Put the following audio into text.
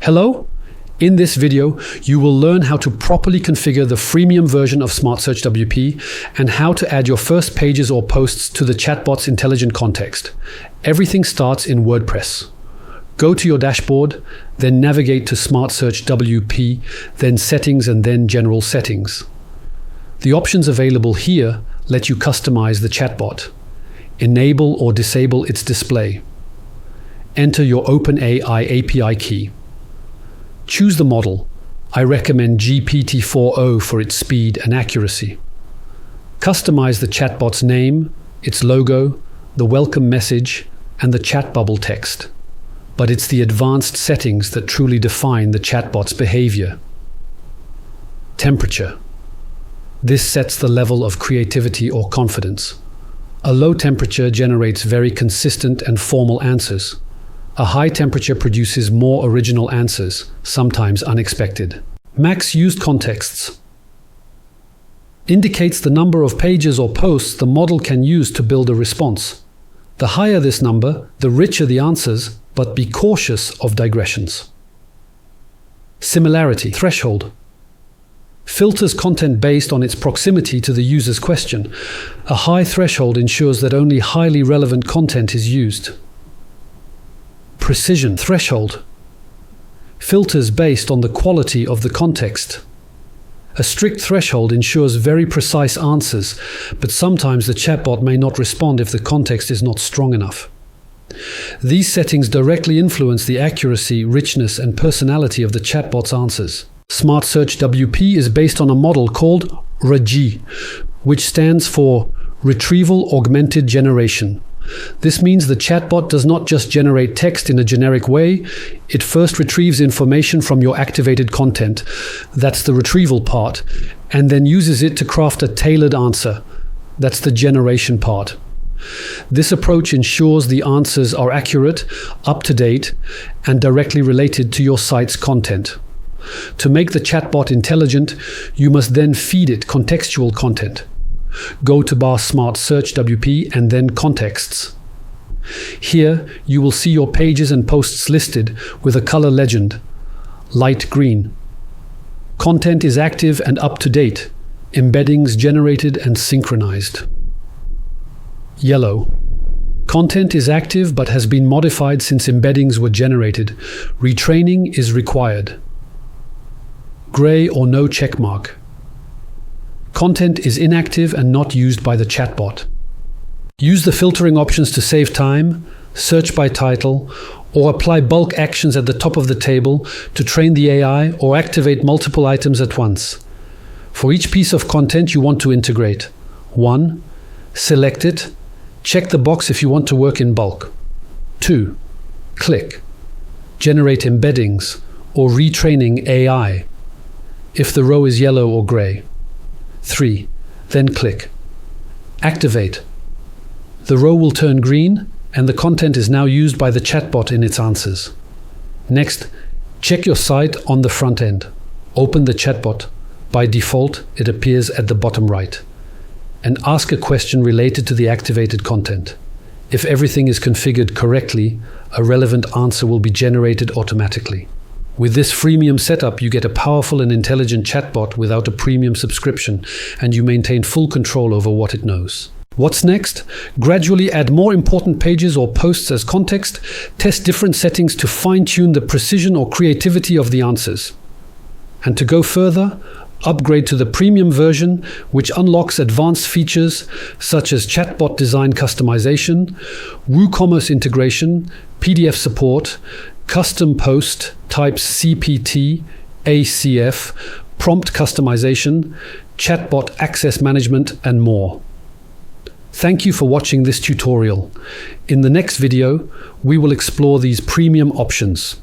Hello? In this video, you will learn how to properly configure the freemium version of SmartSearchWP and how to add your first pages or posts to the chatbot's intelligent context. Everything starts in WordPress. Go to your dashboard, then navigate to SmartSearchWP, then Settings and then General Settings. The options available here let you customize the chatbot, enable or disable its display. Enter your OpenAI API key. Choose the model. I recommend GPT-4o for its speed and accuracy. Customize the chatbot's name, its logo, the welcome message, and the chat bubble text. But it's the advanced settings that truly define the chatbot's behavior. Temperature. This sets the level of creativity or confidence. A low temperature generates very consistent and formal answers. A high temperature produces more original answers, sometimes unexpected. Max used contexts indicates the number of pages or posts the model can use to build a response. The higher this number, the richer the answers, but be cautious of digressions. Similarity Threshold filters content based on its proximity to the user's question. A high threshold ensures that only highly relevant content is used. Precision Threshold filters based on the quality of the context. A strict threshold ensures very precise answers, but sometimes the chatbot may not respond if the context is not strong enough. These settings directly influence the accuracy, richness, and personality of the chatbot's answers. SmartSearchWP is based on a model called R.A.G, which stands for Retrieval-Augmented Generation. This means the chatbot does not just generate text in a generic way, it first retrieves information from your activated content, that's the retrieval part, and then uses it to craft a tailored answer, that's the generation part. This approach ensures the answers are accurate, up-to-date, and directly related to your site's content. To make the chatbot intelligent, you must then feed it contextual content. Go to bar SmartSearchWP and then Contexts. Here, you will see your pages and posts listed with a color legend, light green. Content is active and up-to-date, embeddings generated and synchronized. Yellow. Content is active but has been modified since embeddings were generated. Retraining is required. Gray or no checkmark. Content is inactive and not used by the chatbot. Use the filtering options to save time, search by title, or apply bulk actions at the top of the table to train the AI or activate multiple items at once. For each piece of content you want to integrate. 1. Select it. Check the box if you want to work in bulk. 2. Click. Generate embeddings or retraining AI if the row is yellow or gray. 3. Then click. Activate. The row will turn green and the content is now used by the chatbot in its answers. Next, check your site on the front end. Open the chatbot. By default, it appears at the bottom right. And ask a question related to the activated content. If everything is configured correctly, a relevant answer will be generated automatically. With this freemium setup, you get a powerful and intelligent chatbot without a premium subscription, and you maintain full control over what it knows. What's next? Gradually add more important pages or posts as context, test different settings to fine-tune the precision or creativity of the answers. And to go further, upgrade to the premium version, which unlocks advanced features such as chatbot design customization, WooCommerce integration, PDF support, custom post types CPT, ACF, prompt customization, chatbot access management, and more. Thank you for watching this tutorial. In the next video, we will explore these premium options.